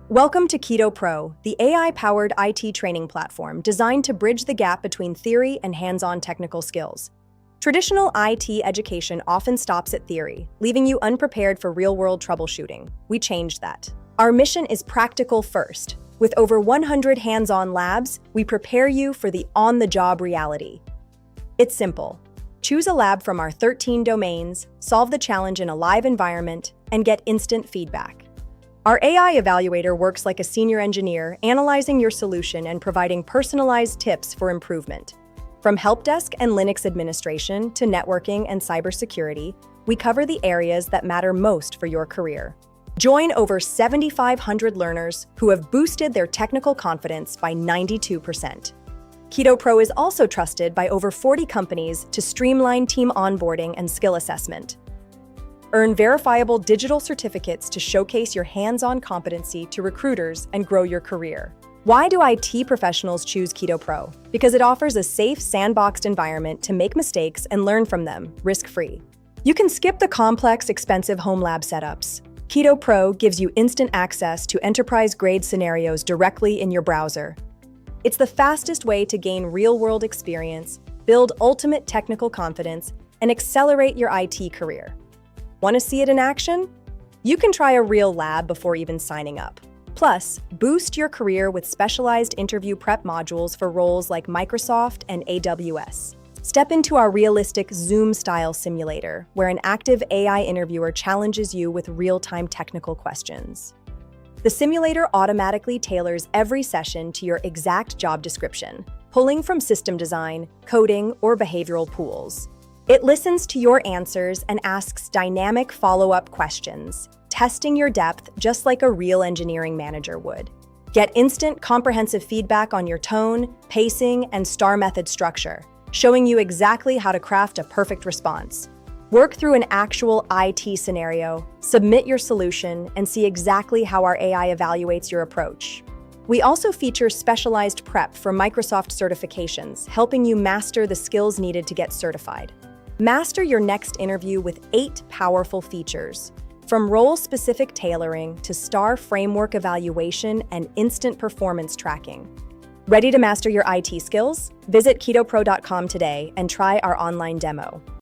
Welcome to Keto Pro, the AI-powered IT training platform designed to bridge the gap between theory and hands-on technical skills. Traditional IT education often stops at theory, leaving you unprepared for real-world troubleshooting. We changed that. Our mission is practical first. With over 100 hands-on labs, we prepare you for the on-the-job reality. It's simple. Choose a lab from our 13 domains, solve the challenge in a live environment, and get instant feedback. Our AI evaluator works like a senior engineer, analyzing your solution and providing personalized tips for improvement. From help desk and Linux administration to networking and cybersecurity, we cover the areas that matter most for your career. Join over 7,500 learners who have boosted their technical confidence by 92%. Keto Pro is also trusted by over 40 companies to streamline team onboarding and skill assessment. Earn verifiable digital certificates to showcase your hands-on competency to recruiters and grow your career. Why do IT professionals choose Keto Pro? Because it offers a safe, sandboxed environment to make mistakes and learn from them, risk-free. You can skip the complex, expensive home lab setups. Keto Pro gives you instant access to enterprise-grade scenarios directly in your browser. It's the fastest way to gain real-world experience, build ultimate technical confidence, and accelerate your IT career. Want to see it in action? You can try a real lab before even signing up. Plus, boost your career with specialized interview prep modules for roles like Microsoft and AWS. Step into our realistic Zoom-style simulator, where an active AI interviewer challenges you with real-time technical questions. The simulator automatically tailors every session to your exact job description, pulling from system design, coding, or behavioral pools. It listens to your answers and asks dynamic follow-up questions, testing your depth just like a real engineering manager would. Get instant, comprehensive feedback on your tone, pacing, and STAR method structure, showing you exactly how to craft a perfect response. Work through an actual IT scenario, submit your solution, and see exactly how our AI evaluates your approach. We also feature specialized prep for Microsoft certifications, helping you master the skills needed to get certified. Master your next interview with 8 powerful features, from role-specific tailoring to STAR framework evaluation and instant performance tracking. Ready to master your IT skills? Visit ketopro.com today and try our online demo.